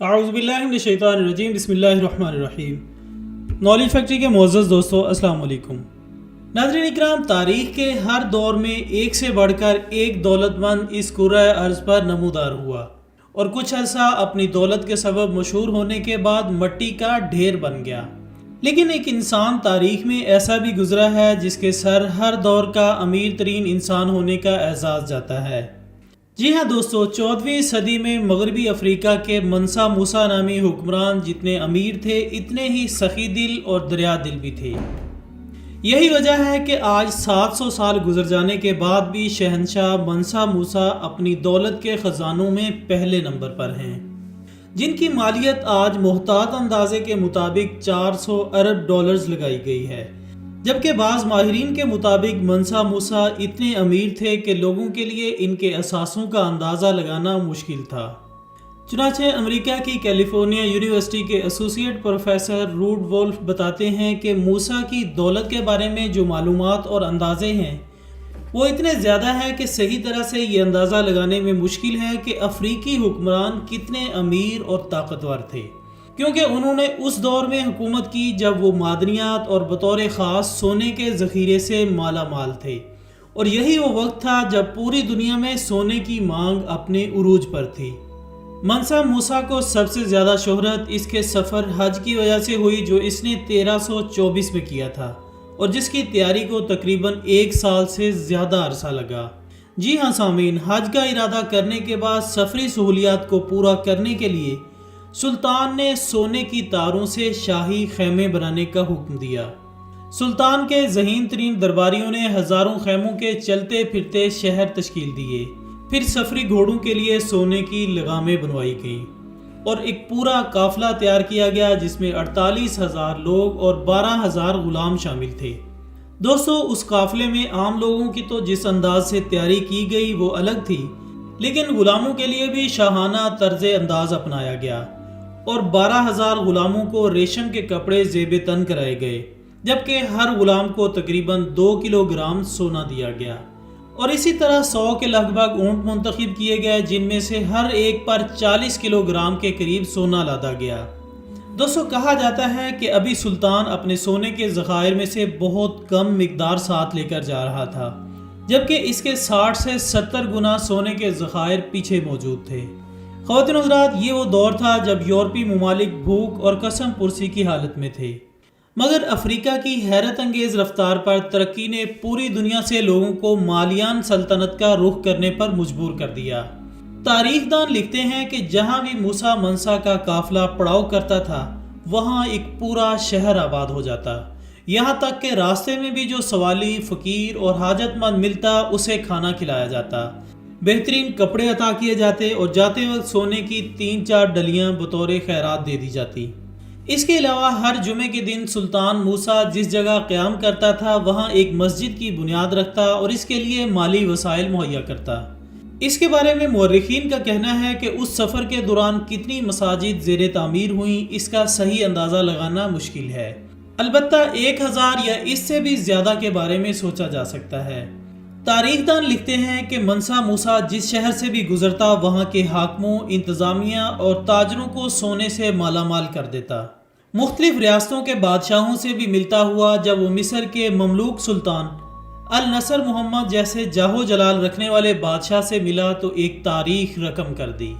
اعوذ باللہ من الشیطان الرجیم، بسم اللہ الرحمن الرحیم۔ نالج فیکٹری کے معزز دوستو، السلام علیکم۔ ناظرین اکرام، تاریخ کے ہر دور میں ایک سے بڑھ کر ایک دولت مند اس کرۂ ارض پر نمودار ہوا اور کچھ عرصہ اپنی دولت کے سبب مشہور ہونے کے بعد مٹی کا ڈھیر بن گیا۔ لیکن ایک انسان تاریخ میں ایسا بھی گزرا ہے جس کے سر ہر دور کا امیر ترین انسان ہونے کا اعزاز جاتا ہے۔ جی ہاں دوستو، 14ویں صدی میں مغربی افریقہ کے منسا موسیٰ نامی حکمران جتنے امیر تھے اتنے ہی سخی دل اور دریا دل بھی تھے۔ یہی وجہ ہے کہ آج 700 سال گزر جانے کے بعد بھی شہنشاہ منسا موسیٰ اپنی دولت کے خزانوں میں پہلے نمبر پر ہیں، جن کی مالیت آج محتاط اندازے کے مطابق 400 ارب ڈالرز لگائی گئی ہے، جبکہ بعض ماہرین کے مطابق منسا موسیٰ اتنے امیر تھے کہ لوگوں کے لیے ان کے اثاثوں کا اندازہ لگانا مشکل تھا۔ چنانچہ امریکہ کی کیلیفورنیا یونیورسٹی کے ایسوسی ایٹ پروفیسر روڈ وولف بتاتے ہیں کہ موسیٰ کی دولت کے بارے میں جو معلومات اور اندازے ہیں وہ اتنے زیادہ ہیں کہ صحیح طرح سے یہ اندازہ لگانے میں مشکل ہے کہ افریقی حکمران کتنے امیر اور طاقتور تھے، کیونکہ انہوں نے اس دور میں حکومت کی جب وہ معدنیات اور بطور خاص سونے کے ذخیرے سے مالا مال تھے، اور یہی وہ وقت تھا جب پوری دنیا میں سونے کی مانگ اپنے عروج پر تھی۔ منسا موسیٰ کو سب سے زیادہ شہرت اس کے سفر حج کی وجہ سے ہوئی جو اس نے 1324 میں کیا تھا، اور جس کی تیاری کو تقریباً 1 سال سے زیادہ عرصہ لگا۔ جی ہاں سامعین، حج کا ارادہ کرنے کے بعد سفری سہولیات کو پورا کرنے کے لیے سلطان نے سونے کی تاروں سے شاہی خیمے بنانے کا حکم دیا۔ سلطان کے ذہین ترین درباریوں نے ہزاروں خیموں کے چلتے پھرتے شہر تشکیل دیے، پھر سفری گھوڑوں کے لیے سونے کی لگامیں بنوائی گئیں اور ایک پورا قافلہ تیار کیا گیا جس میں 48,000 لوگ اور 12,000 غلام شامل تھے۔ دوستو، اس قافلے میں عام لوگوں کی تو جس انداز سے تیاری کی گئی وہ الگ تھی، لیکن غلاموں کے لیے بھی شاہانہ طرز انداز اپنایا گیا اور 12,000 غلاموں کو ریشم کے کپڑے زیب تن کرائے گئے، جبکہ ہر غلام کو تقریباً 2 کلو گرام سونا دیا گیا، اور اسی طرح 100 کے لگ بھگ اونٹ منتخب کیے گئے جن میں سے ہر ایک پر 40 کلو گرام کے قریب سونا لادا گیا۔ دوستو، کہا جاتا ہے کہ ابھی سلطان اپنے سونے کے ذخائر میں سے بہت کم مقدار ساتھ لے کر جا رہا تھا، جبکہ اس کے 60 سے 70 گنا سونے کے ذخائر پیچھے موجود تھے۔ خواتین و حضرات، یہ وہ دور تھا جب یورپی ممالک بھوک اور قسم پرسی کی حالت میں تھے، مگر افریقہ کی حیرت انگیز رفتار پر ترقی نے پوری دنیا سے لوگوں کو مالیان سلطنت کا رخ کرنے پر مجبور کر دیا۔ تاریخ دان لکھتے ہیں کہ جہاں بھی موسیٰ منسا کا قافلہ پڑاؤ کرتا تھا وہاں ایک پورا شہر آباد ہو جاتا، یہاں تک کہ راستے میں بھی جو سوالی، فقیر اور حاجت مند ملتا اسے کھانا کھلایا جاتا، بہترین کپڑے عطا کیے جاتے اور جاتے وقت سونے کی 3-4 ڈلیاں بطور خیرات دے دی جاتی۔ اس کے علاوہ ہر جمعے کے دن سلطان موسیٰ جس جگہ قیام کرتا تھا وہاں ایک مسجد کی بنیاد رکھتا اور اس کے لیے مالی وسائل مہیا کرتا۔ اس کے بارے میں مورخین کا کہنا ہے کہ اس سفر کے دوران کتنی مساجد زیر تعمیر ہوئیں اس کا صحیح اندازہ لگانا مشکل ہے، البتہ 1000 یا اس سے بھی زیادہ کے بارے میں سوچا جا سکتا ہے۔ تاریخ دان لکھتے ہیں کہ منسا موسیٰ جس شہر سے بھی گزرتا وہاں کے حاکموں، انتظامیہ اور تاجروں کو سونے سے مالا مال کر دیتا۔ مختلف ریاستوں کے بادشاہوں سے بھی ملتا ہوا جب وہ مصر کے مملوک سلطان النصر محمد جیسے جاہ و جلال رکھنے والے بادشاہ سے ملا تو ایک تاریخ رقم کر دی۔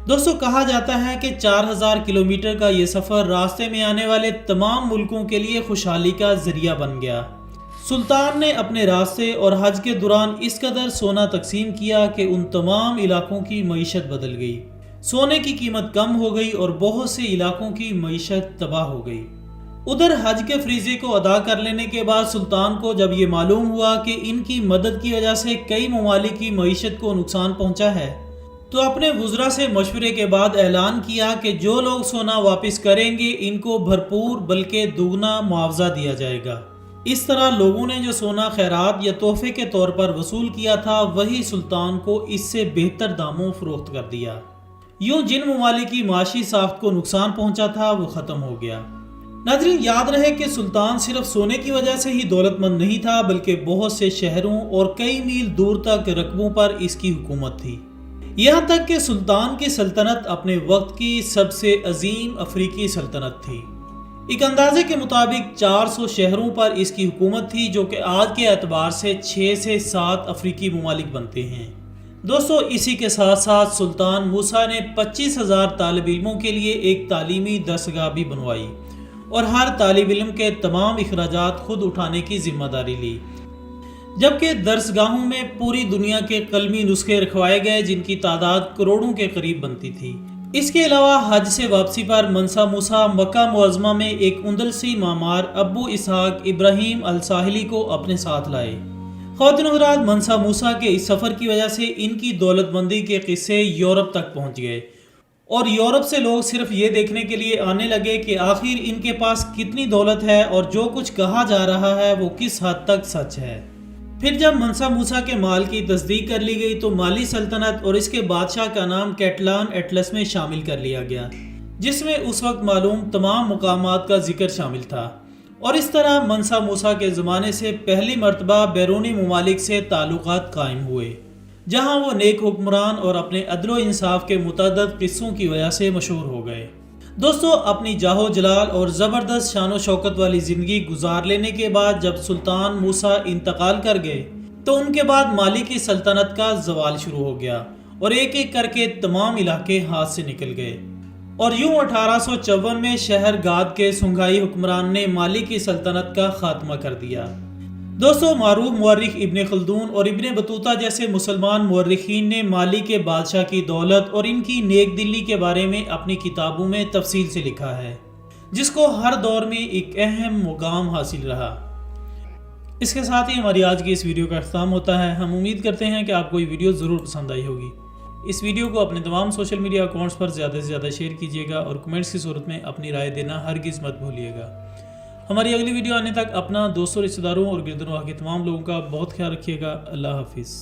دوستو، کہا جاتا ہے کہ 4000 کلومیٹر کا یہ سفر راستے میں آنے والے تمام ملکوں کے لیے خوشحالی کا ذریعہ بن گیا۔ سلطان نے اپنے راستے اور حج کے دوران اس قدر سونا تقسیم کیا کہ ان تمام علاقوں کی معیشت بدل گئی، سونے کی قیمت کم ہو گئی اور بہت سے علاقوں کی معیشت تباہ ہو گئی۔ ادھر حج کے فریضے کو ادا کر لینے کے بعد سلطان کو جب یہ معلوم ہوا کہ ان کی مدد کی وجہ سے کئی ممالک کی معیشت کو نقصان پہنچا ہے تو اپنے وزراء سے مشورے کے بعد اعلان کیا کہ جو لوگ سونا واپس کریں گے ان کو بھرپور بلکہ دوگنا معاوضہ دیا جائے گا۔ اس طرح لوگوں نے جو سونا خیرات یا تحفے کے طور پر وصول کیا تھا وہی سلطان کو اس سے بہتر داموں فروخت کر دیا۔ یوں جن ممالک کی معاشی ساخت کو نقصان پہنچا تھا وہ ختم ہو گیا۔ ناظرین، یاد رہے کہ سلطان صرف سونے کی وجہ سے ہی دولت مند نہیں تھا بلکہ بہت سے شہروں اور کئی میل دور تک رقبوں پر اس کی حکومت تھی۔ یہاں تک کہ سلطان کی سلطنت اپنے وقت کی سب سے عظیم افریقی سلطنت تھی۔ ایک اندازے کے مطابق 400 شہروں پر اس کی حکومت تھی، جو کہ آج کے اعتبار سے 6 سے 7 افریقی ممالک بنتے ہیں۔ دوستو، اسی کے ساتھ ساتھ سلطان موسیٰ نے 25,000 طالب علموں کے لیے ایک تعلیمی درسگاہ بھی بنوائی اور ہر طالب علم کے تمام اخراجات خود اٹھانے کی ذمہ داری لی، جبکہ درسگاہوں میں پوری دنیا کے قلمی نسخے رکھوائے گئے جن کی تعداد کروڑوں کے قریب بنتی تھی۔ اس کے علاوہ حج سے واپسی پر منسا موسیٰ مکہ معظمہ میں ایک اندلسی معمار ابو اسحاق ابراہیم الساحلی کو اپنے ساتھ لائے۔ خواتین و حضرات، منسا موسیٰ کے اس سفر کی وجہ سے ان کی دولت مندی کے قصے یورپ تک پہنچ گئے اور یورپ سے لوگ صرف یہ دیکھنے کے لیے آنے لگے کہ آخر ان کے پاس کتنی دولت ہے اور جو کچھ کہا جا رہا ہے وہ کس حد تک سچ ہے۔ پھر جب منسا موسیٰ کے مال کی تصدیق کر لی گئی تو مالی سلطنت اور اس کے بادشاہ کا نام کیٹلان ایٹلس میں شامل کر لیا گیا، جس میں اس وقت معلوم تمام مقامات کا ذکر شامل تھا، اور اس طرح منسا موسیٰ کے زمانے سے پہلی مرتبہ بیرونی ممالک سے تعلقات قائم ہوئے، جہاں وہ نیک حکمران اور اپنے عدل و انصاف کے متعدد قصوں کی وجہ سے مشہور ہو گئے۔ دوستو، اپنی جاہ و جلال اور زبردست شان و شوکت والی زندگی گزار لینے کے بعد جب سلطان موسیٰ انتقال کر گئے تو ان کے بعد مالی کی سلطنت کا زوال شروع ہو گیا اور ایک ایک کر کے تمام علاقے ہاتھ سے نکل گئے، اور یوں 1854 میں شہر گاد کے سنگھائی حکمران نے مالی کی سلطنت کا خاتمہ کر دیا۔ دوستو، معروف مورخ ابن خلدون اور ابن بطوطہ جیسے مسلمان مورخین نے مالی کے بادشاہ کی دولت اور ان کی نیک دلی کے بارے میں اپنی کتابوں میں تفصیل سے لکھا ہے، جس کو ہر دور میں ایک اہم مقام حاصل رہا۔ اس کے ساتھ ہی ہماری آج کی اس ویڈیو کا اختتام ہوتا ہے۔ ہم امید کرتے ہیں کہ آپ کو یہ ویڈیو ضرور پسند آئی ہوگی۔ اس ویڈیو کو اپنے تمام سوشل میڈیا اکاؤنٹس پر زیادہ سے زیادہ شیئر کیجیے گا اور کمنٹس کی صورت میں اپنی رائے دینا ہرگز مت بھولیے گا۔ ہماری اگلی ویڈیو آنے تک اپنا دوستوں، رشتہ داروں اور گرد و نواح کے تمام لوگوں کا بہت خیال رکھیے گا۔ اللہ حافظ۔